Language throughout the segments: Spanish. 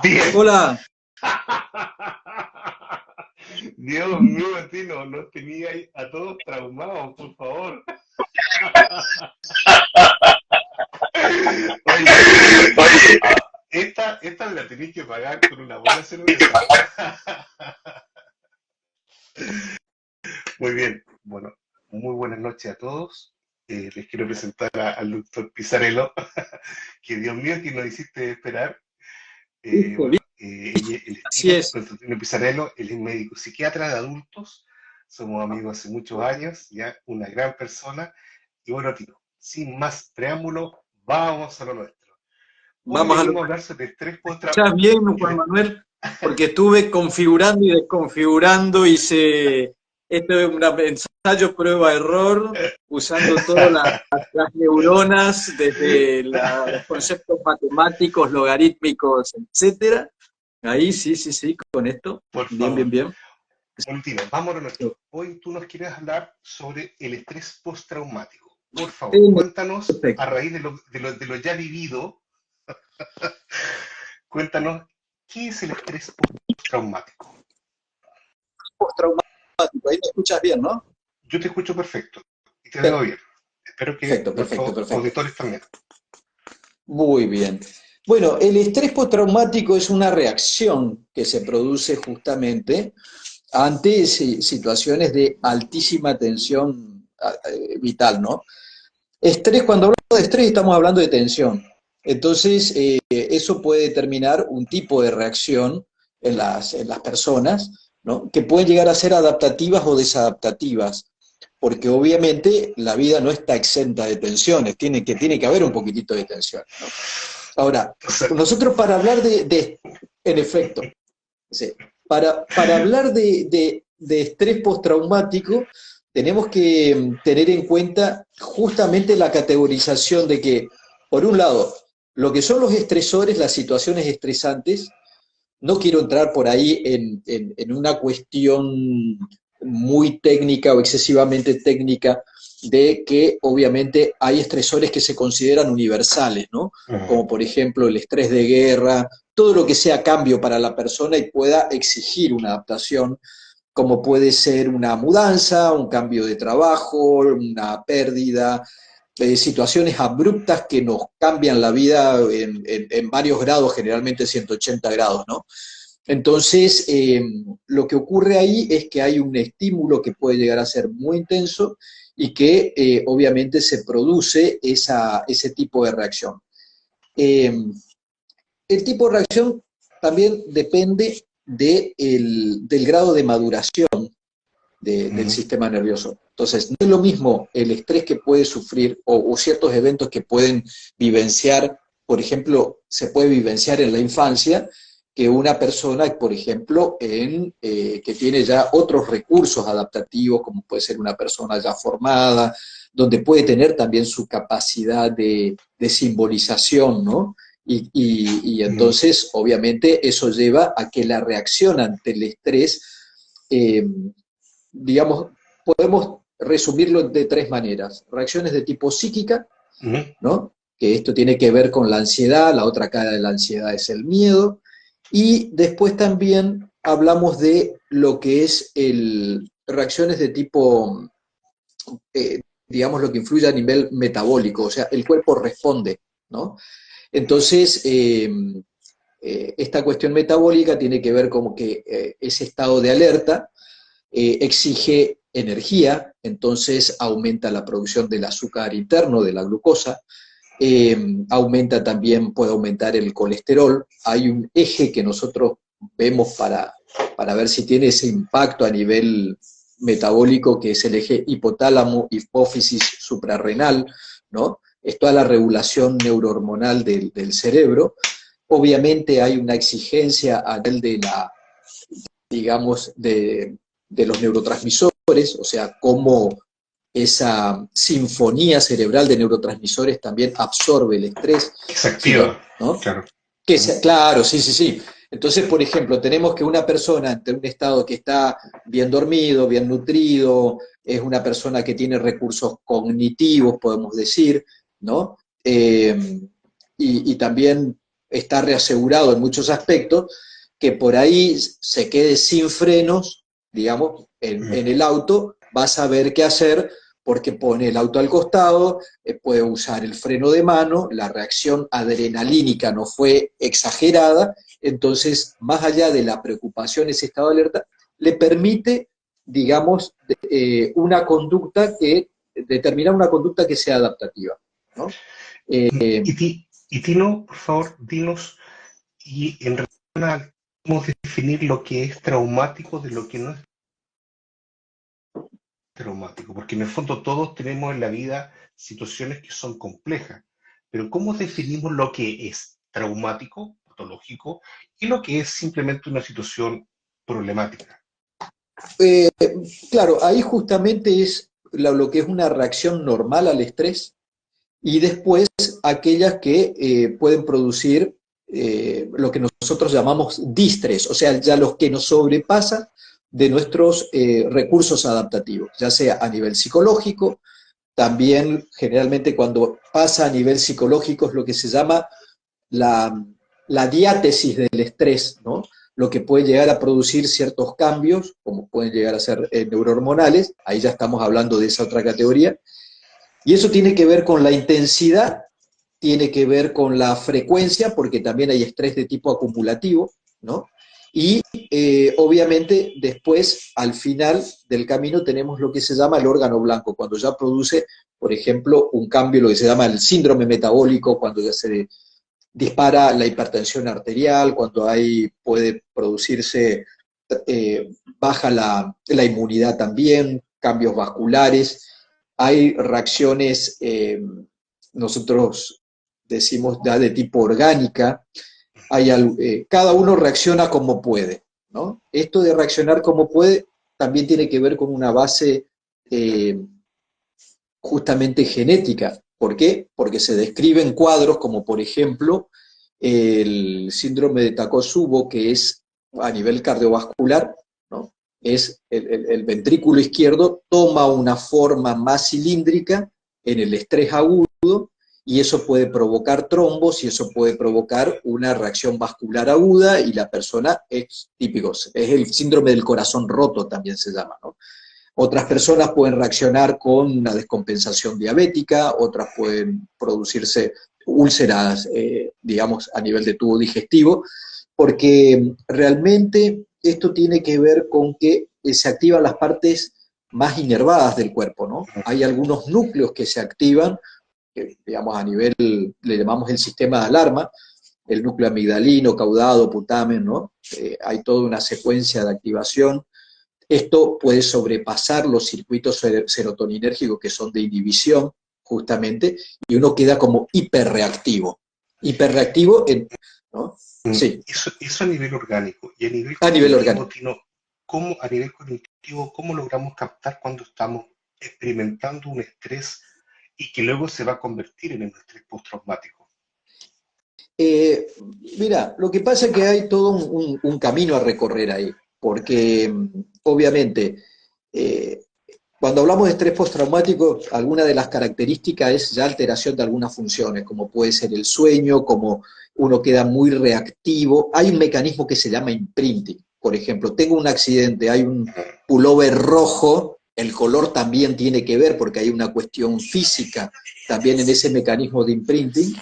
Bien. Hola, Dios mío, a ti no tenía ahí a todos traumados, por favor. Oye, esta me la tenéis que pagar con una buena cerveza. Muy bien. Bueno, muy buenas noches a todos. Les quiero presentar al doctor Pizarello, que Dios mío, que nos hiciste esperar. listo, Bueno, listo, él es así es. Constantino Pizarello, él es médico psiquiatra de adultos, somos amigos hace muchos años, ya una gran persona, y bueno, tío, sin más preámbulo, vamos a lo nuestro. Hoy Vamos a lo venimos a que hablar sobre estrés escuchás bien, Juan Manuel, porque estuve configurando y desconfigurando, hice esto es un ensayo prueba-error, usando todas las neuronas, desde los conceptos matemáticos, logarítmicos, etcétera. Ahí sí, sí, sí, con esto. por Bien, bien, favor. bien. Bueno, Tino, vamos a lo nuestro. Hoy tú nos quieres hablar sobre el estrés postraumático. Por favor, En cuéntanos, a efecto, raíz de lo ya vivido, cuéntanos, ¿qué es el estrés postraumático? postraumático, ahí me escuchas bien, ¿no? Yo te escucho perfecto y te veo bien. Espero que Perfecto, perfecto, nuestros perfecto. auditores también. Muy bien. Bueno, el estrés postraumático es una reacción que se produce justamente ante situaciones de altísima tensión vital, ¿no? Estrés, cuando hablamos de estrés estamos hablando de tensión. Entonces, eso puede determinar un tipo de reacción en las personas, ¿no? Que pueden llegar a ser adaptativas o desadaptativas, porque obviamente la vida no está exenta de tensiones, tiene que haber un poquitito de tensión, ¿no? Ahora, O sea, nosotros para hablar en efecto, sí, para hablar de estrés postraumático, tenemos que tener en cuenta justamente la categorización de que, por un lado, lo que son los estresores, las situaciones estresantes, no quiero entrar por ahí en una cuestión muy técnica o excesivamente técnica de que obviamente hay estresores que se consideran universales, ¿no? ujú, Como por ejemplo el estrés de guerra, todo lo que sea cambio para la persona y pueda exigir una adaptación, como puede ser una mudanza, un cambio de trabajo, una pérdida, situaciones abruptas que nos cambian la vida en varios grados, generalmente 180 grados, ¿no? Entonces, lo que ocurre ahí es que hay un estímulo que puede llegar a ser muy intenso y que obviamente se produce ese tipo de reacción. Eh, el tipo de reacción también depende del grado de maduración del ujú, sistema nervioso. Entonces, no es lo mismo el estrés que puede sufrir o ciertos eventos que pueden vivenciar, por ejemplo, se puede vivenciar en la infancia, que una persona, por ejemplo, que tiene ya otros recursos adaptativos, como puede ser una persona ya formada, donde puede tener también su capacidad de simbolización, ¿no? Y ujú. entonces, obviamente, eso lleva a que la reacción ante el estrés eh, digamos, podemos resumirlo de tres maneras. Reacciones de tipo psíquica, Ujú. ¿no? Que esto tiene que ver con la ansiedad, la otra cara de la ansiedad es el miedo, y después también hablamos de lo que es reacciones de tipo, digamos, lo que influye a nivel metabólico, o sea, el cuerpo responde, ¿no? Entonces, esta cuestión metabólica tiene que ver como que ese estado de alerta exige energía, entonces aumenta la producción del azúcar interno, de la glucosa, aumenta también, puede aumentar el colesterol. Hay un eje que nosotros vemos para ver si tiene ese impacto a nivel metabólico, que es el eje hipotálamo, hipófisis suprarrenal, ¿no? Es toda la regulación neurohormonal del cerebro. Obviamente hay una exigencia a nivel digamos, de los neurotransmisores, o sea, cómo esa sinfonía cerebral de neurotransmisores también absorbe el estrés, Que se sino, activa, ¿no? claro. Que Ujú, sea, claro, sí, sí, sí. Entonces, por ejemplo, tenemos que una persona ante un estado que está bien dormido, bien nutrido, es una persona que tiene recursos cognitivos, podemos decir, ¿no? Y también está reasegurado en muchos aspectos, que por ahí se quede sin frenos, digamos, en el auto, va a saber qué hacer porque pone el auto al costado, puede usar el freno de mano, la reacción adrenalínica no fue exagerada, entonces, más allá de la preocupación, ese estado de alerta, le permite, digamos, una conducta que, determinar una conducta que sea adaptativa, ¿no? Y Tino, por favor, dinos, y en relación a cómo definir lo que es traumático de lo que no es traumático, porque en el fondo todos tenemos en la vida situaciones que son complejas, pero ¿cómo definimos lo que es traumático, patológico, y lo que es simplemente una situación problemática? Eh, claro, ahí justamente es lo que es una reacción normal al estrés y después aquellas que pueden producir lo que nosotros llamamos distrés, o sea, ya los que nos sobrepasan de nuestros recursos adaptativos, ya sea a nivel psicológico, también generalmente cuando pasa a nivel psicológico es lo que se llama la, la diátesis del estrés, ¿no? Lo que puede llegar a producir ciertos cambios, como pueden llegar a ser neurohormonales, ahí ya estamos hablando de esa otra categoría, y eso tiene que ver con la intensidad, tiene que ver con la frecuencia, porque también hay estrés de tipo acumulativo, ¿no? Y obviamente después, al final del camino, tenemos lo que se llama el órgano blanco, cuando ya produce, por ejemplo, un cambio, lo que se llama el síndrome metabólico, cuando ya se dispara la hipertensión arterial, cuando hay, puede producirse, baja la inmunidad también, cambios vasculares, hay reacciones, nosotros decimos ya de tipo orgánica, hay, cada uno reacciona como puede, ¿no? Esto de reaccionar como puede también tiene que ver con una base eh, justamente genética. ¿Por qué? Porque se describen cuadros como, por ejemplo, el síndrome de Takotsubo, que es a nivel cardiovascular, ¿no? Es el ventrículo izquierdo toma una forma más cilíndrica en el estrés agudo y eso puede provocar trombos y eso puede provocar una reacción vascular aguda y la persona es típico, es el síndrome del corazón roto también se llama, ¿no? Otras personas pueden reaccionar con una descompensación diabética, otras pueden producirse úlceras, digamos, a nivel de tubo digestivo, porque realmente esto tiene que ver con que se activan las partes más inervadas del cuerpo, ¿no? Hay algunos núcleos que se activan, que, digamos, a nivel, le llamamos el sistema de alarma, el núcleo amigdalino, caudado, putamen, ¿no? Hay toda una secuencia de activación. Esto puede sobrepasar los circuitos serotoninérgicos que son de inhibición, justamente, y uno queda como hiperreactivo. Hiperreactivo, ¿no? Sí. Eso a nivel orgánico. Y A nivel orgánico. Tino, ¿cómo, a nivel cognitivo, cómo logramos captar cuando estamos experimentando un estrés y que luego se va a convertir en un estrés postraumático? Eh, Mira, lo que pasa es que hay todo un camino a recorrer ahí, porque obviamente eh, cuando hablamos de estrés postraumático, alguna de las características es ya alteración de algunas funciones, como puede ser el sueño, como uno queda muy reactivo. Hay un mecanismo que se llama imprinting. Por ejemplo, tengo un accidente, hay un pullover rojo, el color también tiene que ver porque hay una cuestión física también en ese mecanismo de imprinting.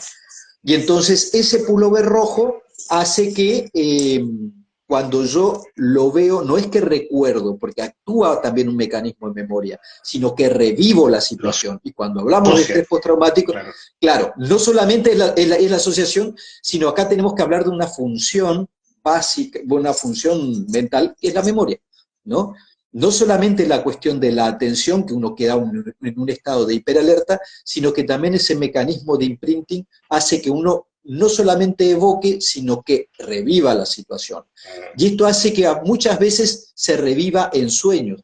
Y entonces ese pullover rojo hace que cuando yo lo veo, no es que recuerdo, porque actúa también un mecanismo de memoria, sino que revivo la situación. Y cuando hablamos de estrés postraumático, claro, no solamente es la asociación, sino acá tenemos que hablar de una función básica, una función mental, que es la memoria, ¿no? No solamente la cuestión de la atención, que uno queda en un estado de hiperalerta, sino que también ese mecanismo de imprinting hace que uno no solamente evoque, sino que reviva la situación. Y esto hace que muchas veces se reviva en sueños.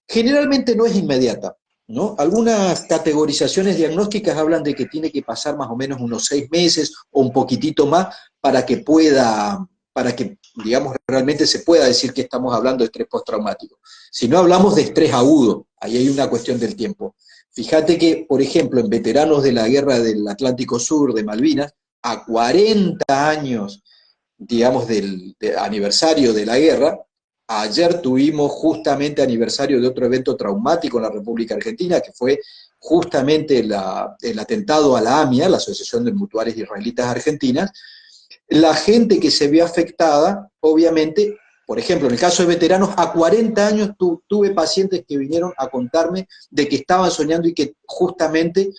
Generalmente no es inmediata, ¿no? Algunas categorizaciones diagnósticas hablan de que tiene que pasar más o menos unos 6 meses o un poquitito más para que pueda, para que, digamos, realmente se pueda decir que estamos hablando de estrés postraumático. Si no hablamos de estrés agudo, ahí hay una cuestión del tiempo. Fíjate que, por ejemplo, en veteranos de la guerra del Atlántico Sur, de Malvinas, a 40 años, digamos, del aniversario de la guerra. Ayer tuvimos justamente aniversario de otro evento traumático en la República Argentina, que fue justamente el atentado a la AMIA, la Asociación de Mutuales Israelitas Argentinas. La gente que se vio afectada, obviamente, por ejemplo, en el caso de veteranos, a 40 años tuve pacientes que vinieron a contarme de que estaban soñando y que justamente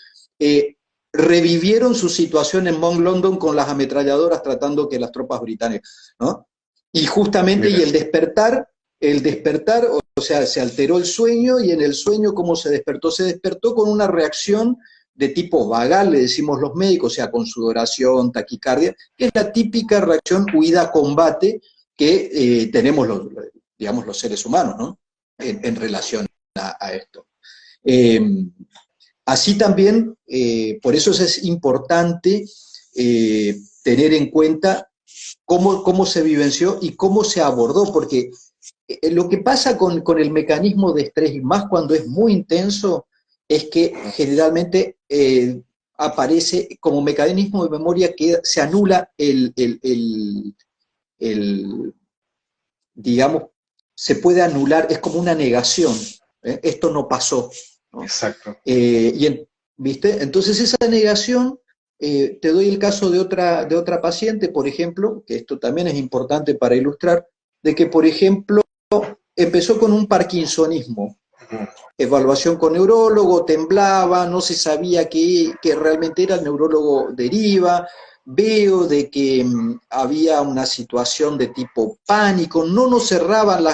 revivieron su situación en Mount London con las ametralladoras tratando que las tropas británicas, ¿no? Y justamente, y el despertar, o sea, se alteró el sueño, y en el sueño, ¿cómo se despertó? Se despertó con una reacción de tipo vagal, le decimos los médicos, o sea, con sudoración, taquicardia, que es la típica reacción huida-combate que tenemos digamos, los seres humanos, ¿no? En relación a esto. Así también, por eso es importante tener en cuenta cómo se vivenció y cómo se abordó, porque lo que pasa con el mecanismo de estrés, y más cuando es muy intenso, es que generalmente aparece como mecanismo de memoria que se anula digamos, se puede anular, es como una negación, esto no pasó, ¿no? Exacto. ¿Viste? Entonces esa negación, te doy el caso de otra paciente, por ejemplo, que esto también es importante para ilustrar, de que, por ejemplo, empezó con un parkinsonismo, evaluación con neurólogo, temblaba, no se sabía qué realmente era, el neurólogo deriva, veo de que había una situación de tipo pánico, no nos cerraban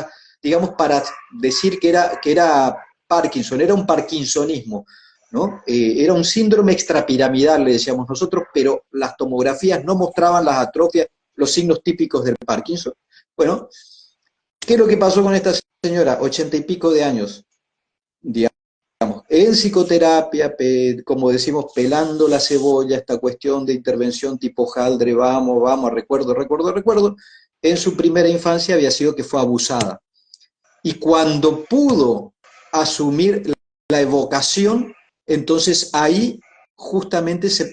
digamos, para decir que era Parkinson, era un parkinsonismo, ¿no? Era un síndrome extrapiramidal, le decíamos nosotros, pero las tomografías no mostraban las atrofias, los signos típicos del Parkinson. Bueno, ¿qué es lo que pasó con esta señora? 80 y pico de años, digamos, en psicoterapia, como decimos, pelando la cebolla, esta cuestión de intervención tipo Haldre, vamos, recuerdo, en su primera infancia había sido que fue abusada. Y cuando pudo asumir la evocación, entonces ahí justamente se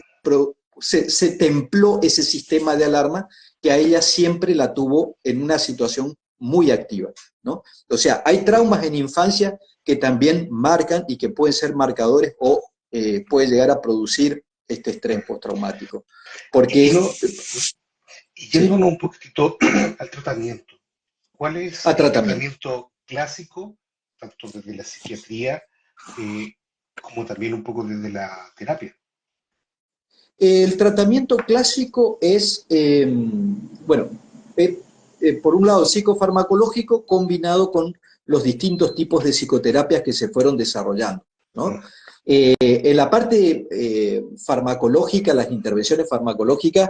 templó ese sistema de alarma que a ella siempre la tuvo en una situación muy activa, ¿no? O sea, hay traumas en infancia que también marcan y que pueden ser marcadores o puede llegar a producir este estrés postraumático. Porque Y sí, yéndonos un poquitito al tratamiento. ¿Cuál es a el tratamiento. tratamiento clásico, tanto desde la psiquiatría como también un poco desde la terapia? El tratamiento clásico es, bueno, por un lado psicofarmacológico combinado con los distintos tipos de psicoterapias que se fueron desarrollando, ¿no? En la parte farmacológica, las intervenciones farmacológicas,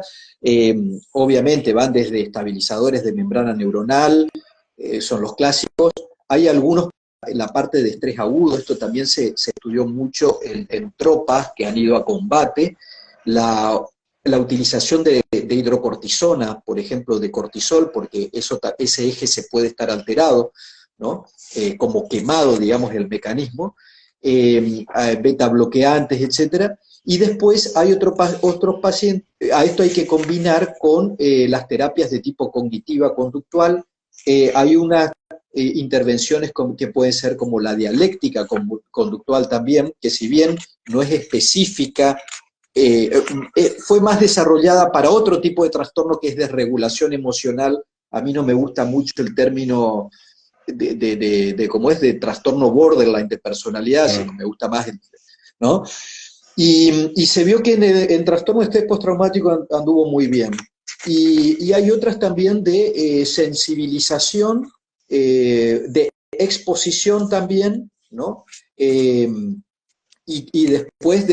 obviamente van desde estabilizadores de membrana neuronal, son los clásicos, hay algunos en la parte de estrés agudo, esto también se estudió mucho en tropas que han ido a combate, la utilización de hidrocortisona, por ejemplo, de cortisol, porque ese eje se puede estar alterado, ¿no? Como quemado, digamos, el mecanismo, beta bloqueantes, etcétera. Y después hay otros pacientes, a esto hay que combinar con las terapias de tipo cognitiva conductual. Hay unas intervenciones que pueden ser como la dialéctica conductual también, que si bien no es específica, fue más desarrollada para otro tipo de trastorno que es desregulación emocional. A mí no me gusta mucho el término de cómo es de trastorno borderline de personalidad, sino me gusta más, ¿no? Y se vio que en trastorno de estrés postraumático anduvo muy bien. Y hay otras también de sensibilización, de exposición también, ¿no? Y después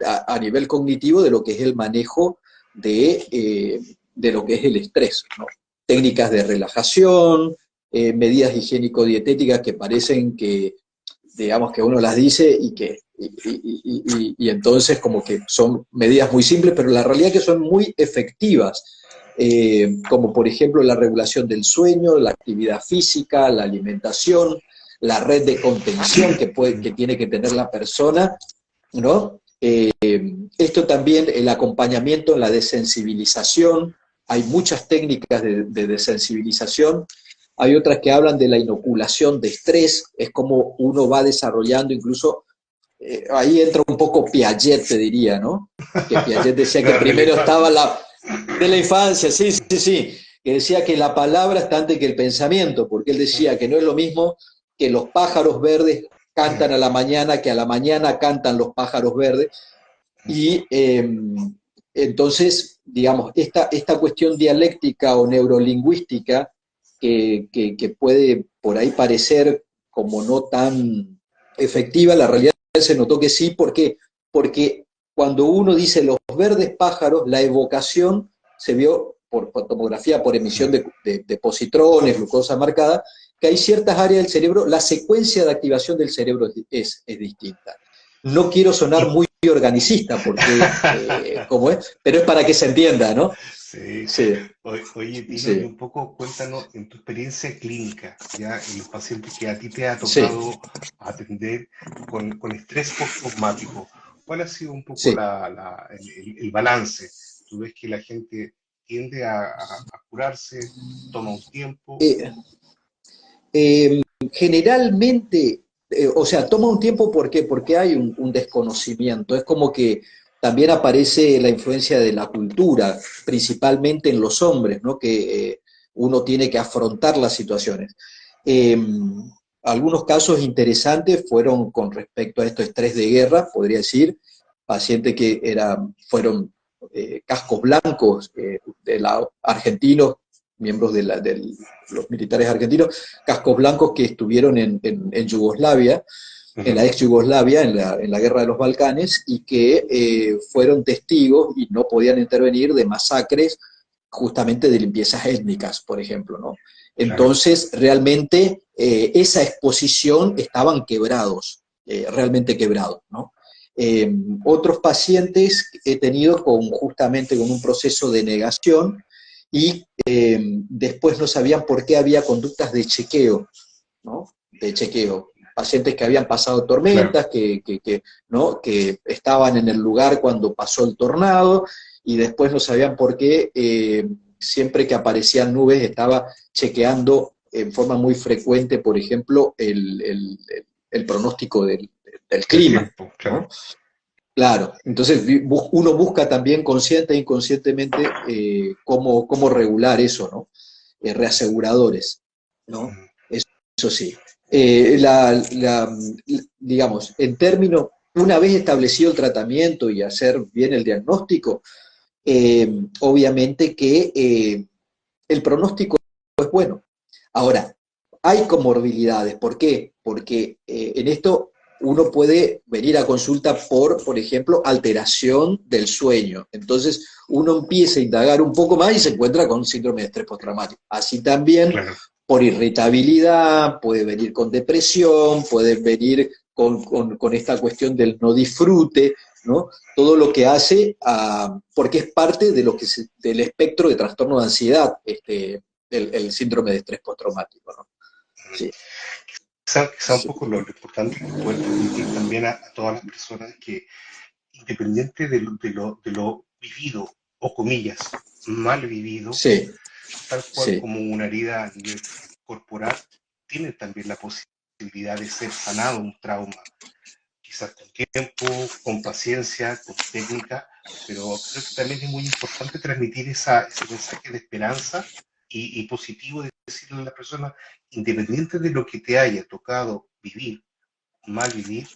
a nivel cognitivo de lo que es el manejo de lo que es el estrés, ¿no? Técnicas de relajación, medidas higiénico-dietéticas que parecen que, digamos, que uno las dice y entonces como que son medidas muy simples, pero la realidad es que son muy efectivas, como por ejemplo la regulación del sueño, la actividad física, la alimentación, la red de contención que tiene que tener la persona, ¿no? esto también, el acompañamiento en la desensibilización, hay muchas técnicas de desensibilización, hay otras que hablan de la inoculación de estrés, es como uno va desarrollando incluso, ahí entra un poco Piaget, te diría, ¿no? Que Piaget decía que Claro, de la primero estaba infancia. de la infancia, sí, sí, sí, que decía que la palabra está antes que el pensamiento, porque él decía que no es lo mismo que los pájaros verdes cantan a la mañana, que a la mañana cantan los pájaros verdes, y entonces, digamos, esta cuestión dialéctica o neurolingüística que puede por ahí parecer como no tan efectiva, la realidad se notó que sí. ¿Por qué? Porque cuando uno dice los verdes pájaros, la evocación se vio por tomografía, por emisión de positrones, glucosa marcada, que hay ciertas áreas del cerebro, la secuencia de activación del cerebro es distinta. No quiero sonar Y, muy organicista, porque, ¿cómo es? Pero es para que se entienda, ¿no? sí. Sí, Oye, Tino, y sí, un poco cuéntanos en tu experiencia clínica, ya en los pacientes que a ti te ha sí, tocado atender con estrés postraumático. ¿Cuál ha sido un poco sí. el balance? ¿Tú ves que la gente tiende a curarse, toma un tiempo? Eh, eh, Generalmente, o sea, toma un tiempo, ¿por qué? Porque hay un desconocimiento. Es como que también aparece la influencia de la cultura, principalmente en los hombres, ¿no? Que uno tiene que afrontar las situaciones. Eh, Algunos casos interesantes fueron con respecto a estos estrés de guerra, podría decir, pacientes que fueron cascos blancos argentinos, miembros de los militares argentinos, cascos blancos que estuvieron en Yugoslavia, en Ujú, la ex Yugoslavia, en la guerra de los Balcanes, y que fueron testigos y no podían intervenir de masacres justamente de limpiezas étnicas, por ejemplo, ¿no? claro. Entonces, realmente, esa exposición estaban quebrados, realmente quebrados, ¿no? Otros pacientes he tenido justamente con un proceso de negación y después no sabían por qué había conductas de chequeo, ¿no? De chequeo. Pacientes que habían pasado Claro. tormentas, ¿no? Que estaban en el lugar cuando pasó el tornado y después no sabían por qué siempre que aparecían nubes estaba chequeando en forma muy frecuente, por ejemplo, el pronóstico del El clima, tiempo, claro. ¿no? Claro, entonces uno busca también consciente e inconscientemente cómo regular eso, ¿no? Reaseguradores, ¿no? Mm, Eso sí. Digamos, en términos, una vez establecido el tratamiento y hacer bien el diagnóstico, obviamente que el pronóstico es bueno. Ahora, hay comorbilidades. ¿Por qué? Porque en esto uno puede venir a consulta por ejemplo, alteración del sueño. Entonces, uno empieza a indagar un poco más y se encuentra con síndrome de estrés postraumático. Así también, claro. por irritabilidad, puede venir con depresión, puede venir con esta cuestión del no disfrute, ¿no? Todo lo que hace, porque es parte de del espectro de trastorno de ansiedad, el síndrome de estrés postraumático, ¿no? Sí, Quizá un sí, poco lo importante es poder transmitir también a todas las personas que, independiente de lo vivido, o comillas, mal vivido, sí, tal cual sí. como una herida a nivel corporal, tiene también la posibilidad de ser sanado un trauma, quizás con tiempo, con paciencia, con técnica, pero creo que también es muy importante transmitir ese mensaje de esperanza y positivo de decirle a la persona, independiente de lo que te haya tocado vivir, mal vivir,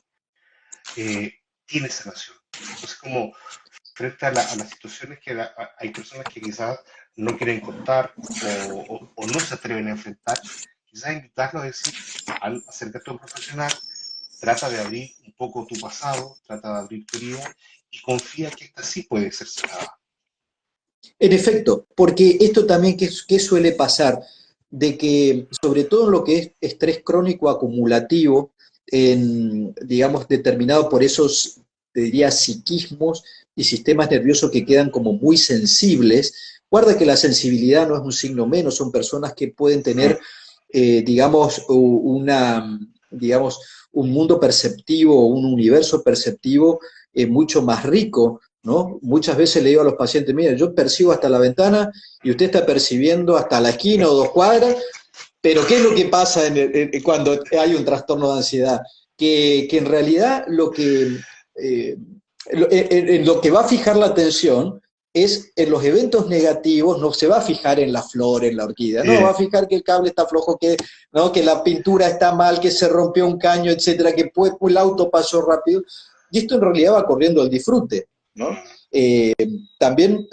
eh, tiene sanación. Entonces, como frente a las situaciones que hay personas que quizás no quieren contar o no se atreven a enfrentar, quizás invitarlos a decir, al acercarte a un profesional, trata de abrir un poco tu pasado, trata de abrir tu vida y confía que esta sí puede ser sanada. En efecto, porque esto también, ¿qué suele pasar? De que, sobre todo en lo que es estrés crónico acumulativo, digamos, determinado por esos, te diría, psiquismos y sistemas nerviosos que quedan como muy sensibles. Guarda que la sensibilidad no es un signo menos, son personas que pueden tener, digamos, digamos, un mundo perceptivo, un universo perceptivo mucho más rico ¿no? Muchas veces le digo a los pacientes, mira, yo percibo hasta la ventana y usted está percibiendo hasta la esquina o 2 cuadras, pero ¿qué es lo que pasa cuando hay un trastorno de ansiedad? Que en realidad en lo que va a fijar la atención es en los eventos negativos, no se va a fijar en la flor, en la orquídea, no, va a fijar que el cable está flojo, ¿no? Que la pintura está mal, que se rompió un caño, etcétera, que el auto pasó rápido, y esto en realidad va corriendo al disfrute, ¿no? También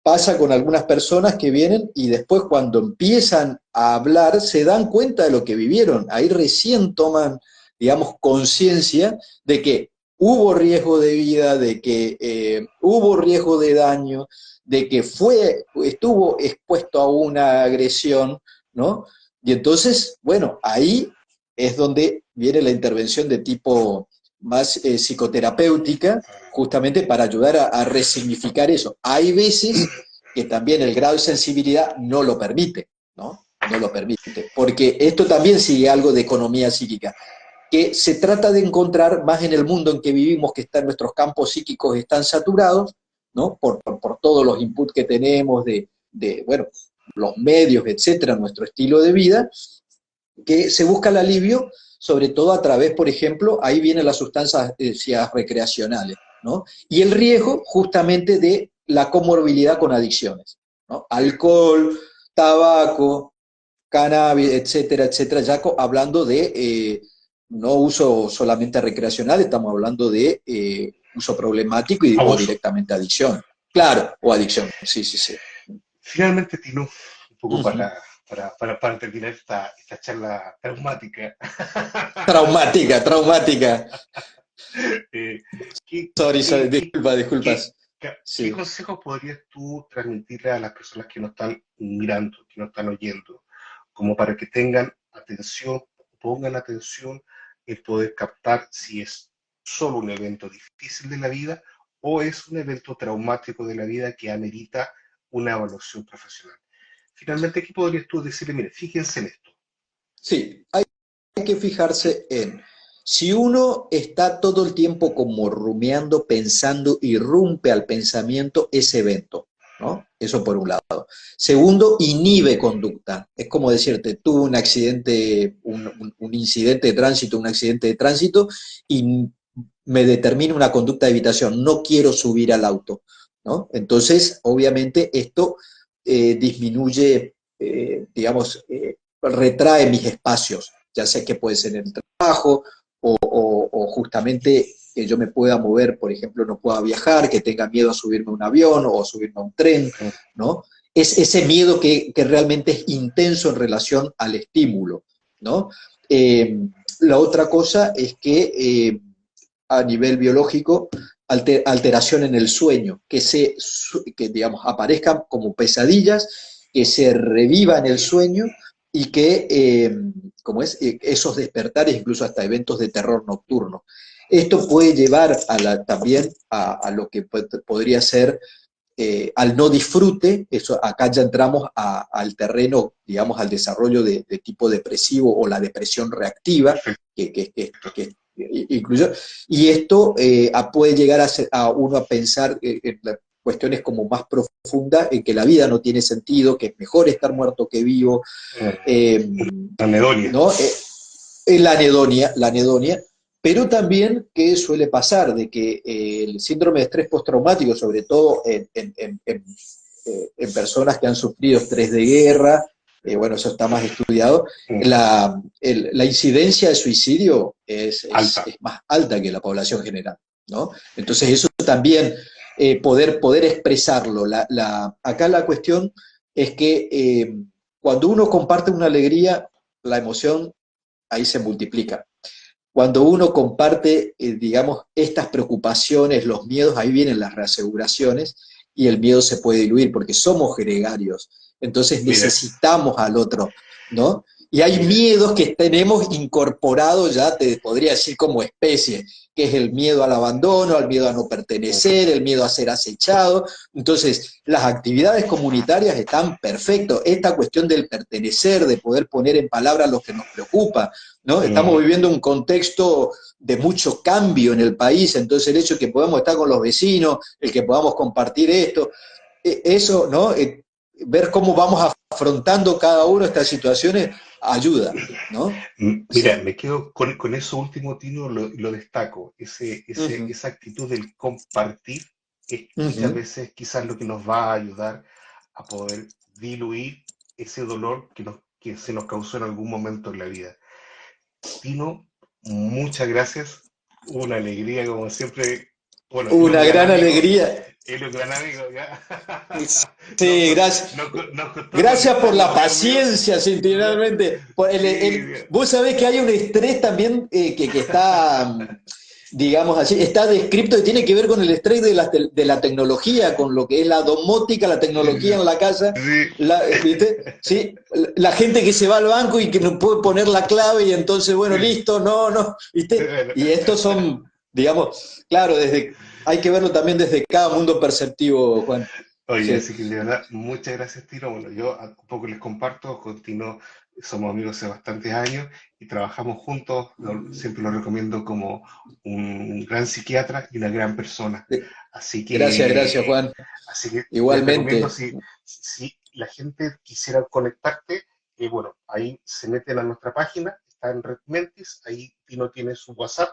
pasa con algunas personas que vienen y después cuando empiezan a hablar se dan cuenta de lo que vivieron, ahí recién toman, digamos, conciencia de que hubo riesgo de vida, de que hubo riesgo de daño, de que estuvo expuesto a una agresión, ¿no? Y entonces, bueno, ahí es donde viene la intervención de tipo más psicoterapéutica, justamente para ayudar a resignificar eso. Hay veces que también el grado de sensibilidad no lo permite, ¿no? No lo permite, porque esto también sigue algo de economía psíquica, que se trata de encontrar más en el mundo en que vivimos, que nuestros campos psíquicos están saturados, ¿no? Por todos los inputs que tenemos bueno, los medios, etcétera, nuestro estilo de vida, que se busca el alivio, sobre todo a través, por ejemplo, ahí vienen las sustancias recreacionales, ¿no? Y el riesgo justamente de la comorbilidad con adicciones, ¿no? Alcohol, tabaco, cannabis, etcétera, etcétera, ya hablando de no uso solamente recreacional, estamos hablando de uso problemático o Abuso. directamente adicción. Claro, o adicción, sí, sí, sí. Finalmente, Tino, un poco para terminar esta charla traumática. Traumática, traumática. eh, ¿qué, Sorry, qué, qué, disculpas. qué Sí. consejos podrías tú transmitirle a las personas que nos están mirando, que nos están oyendo, como para que tengan atención, pongan atención en poder captar si es solo un evento difícil de la vida o es un evento traumático de la vida que amerita una evaluación profesional? Finalmente, ¿qué podrías tú decirle? Mire, fíjense en esto. Sí, hay que fijarse en si uno está todo el tiempo como rumiando, pensando, irrumpe al pensamiento ese evento, ¿no? Eso por un lado. Segundo, inhibe conducta. Es como decirte, tuve un accidente, un incidente de tránsito, un accidente de tránsito y me determina una conducta de evitación. No quiero subir al auto, ¿no? Entonces, obviamente, esto disminuye, digamos, retrae mis espacios, ya sea que puede ser en el trabajo o justamente que yo me pueda mover, por ejemplo, no pueda viajar, que tenga miedo a subirme a un avión o a subirme a un tren, ¿no? Es ese miedo que realmente es intenso en relación al estímulo, ¿no? La otra cosa es que a nivel biológico, alteración en el sueño, que digamos, aparezcan como pesadillas, que se reviva en el sueño y que, como es, esos despertares, incluso hasta eventos de terror nocturno. Esto puede llevar también a lo que podría ser al no disfrute, eso, acá ya entramos al terreno, digamos, al desarrollo de tipo depresivo o la depresión reactiva, que incluyo, y esto puede llegar a uno a pensar en cuestiones como más profundas, en que la vida no tiene sentido, que es mejor estar muerto que vivo, Anedonia. ¿no? La anedonia, pero también que suele pasar de que el síndrome de estrés postraumático, sobre todo en personas que han sufrido estrés de guerra, bueno, eso está más estudiado, la incidencia de suicidio es más alta que la población general, ¿no? Entonces eso también, poder expresarlo. Acá la cuestión es que cuando uno comparte una alegría, la emoción ahí se multiplica. Cuando uno comparte, digamos, estas preocupaciones, los miedos, ahí vienen las reaseguraciones y el miedo se puede diluir porque somos gregarios. Entonces necesitamos al otro, ¿no? Y hay miedos que tenemos incorporados ya, te podría decir como especie, que es el miedo al abandono, al miedo a no pertenecer, el miedo a ser acechado. Entonces, las actividades comunitarias están perfectas. Esta cuestión del pertenecer, de poder poner en palabras lo que nos preocupa, ¿no? Estamos viviendo un contexto de mucho cambio en el país, entonces el hecho de que podamos estar con los vecinos, el que podamos compartir esto, eso, ¿no? Ver cómo vamos afrontando cada uno estas situaciones ayuda, ¿no? Mira, Sí. me quedo con eso último, Tino, lo destaco. Ujú, Esa actitud del compartir es muchas ujú. veces quizás lo que nos va a ayudar a poder diluir ese dolor que se nos causó en algún momento en la vida. Tino, muchas gracias. Una alegría, como siempre. Bueno, Una gran alegría. él es un gran amigo, ¿ya? Nos, Sí, gracias. nos costó Gracias por la conectarnos, Dios mío. paciencia, No, sinceramente. sí, Vos sabés que hay un estrés también que está, digamos así, está descrito y tiene que ver con el estrés de la tecnología, con lo que es la domótica, la tecnología en la casa. sí. ¿Viste? Sí, la gente que se va al banco y que no puede poner la clave y entonces, bueno, Sí. listo, no, no, ¿viste? Bueno. Y estos son, digamos, claro, hay que verlo también desde cada mundo perceptivo, Juan. Oye, Sí. así que de verdad, muchas gracias, Tino. Bueno, yo un poco les comparto, con Tino somos amigos hace bastantes años y trabajamos juntos, siempre lo recomiendo como un gran psiquiatra y una gran persona. Así Gracias, gracias, que, Juan. así que les recomiendo, Igualmente. si la gente quisiera conectarte, bueno, ahí se meten a nuestra página, está en Red Mentis, ahí Tino tiene su WhatsApp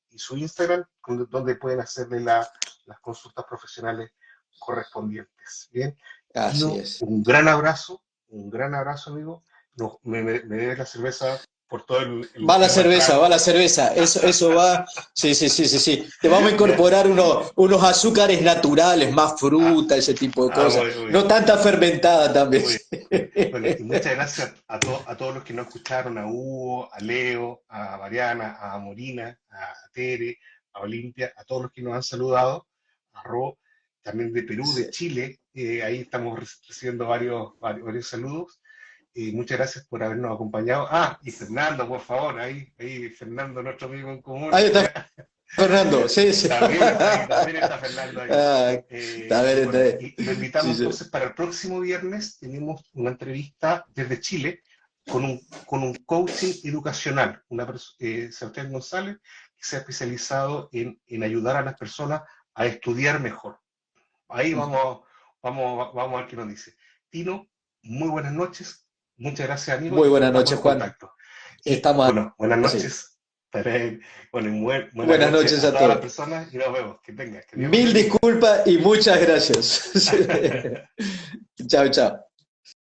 y su Instagram, donde pueden hacerle las consultas profesionales correspondientes. Bien, Así Tino, es. un gran abrazo, amigo. No, me debes la cerveza por todo Va el la tema del cerveza, va trago. la cerveza. Eso va. Sí, sí, sí, sí, sí. Te vamos a Ya. incorporar unos azúcares naturales, más Ah, fruta, ese tipo de cosas. muy No bien, tanta fermentada también. muy bien. Bueno, y muchas gracias a todos los que nos escucharon, a Hugo, a Leo, a Mariana, a Morina, a Tere, a Olimpia, a todos los que nos han saludado, a Ro, también de Perú, Sí. de Chile, ahí estamos recibiendo varios saludos. Muchas gracias por habernos acompañado. Ah, y Fernando, por favor, ahí Fernando, nuestro amigo en común, Ahí está ¿ya? Fernando. Sí, sí. También está ahí, también está Fernando ahí. Ah, está bien, está Bueno, bien. y lo invitamos Sí, sí. entonces para el próximo viernes. Tenemos una entrevista desde Chile con un coaching educacional, Sebastián González, que se ha especializado en ayudar a las personas a estudiar mejor. Ahí vamos a ver qué nos dice. Tino, muy buenas noches. Muchas gracias, amigo, Muy y buenas estamos noches, en Juan. contacto. Y Estamos bueno, buenas así. noches. Bueno, y buenas Buenas noches noches a a todas las todos. personas y nos vemos. Que Dios los Mil bendiga. disculpas y muchas gracias. Chao, chao.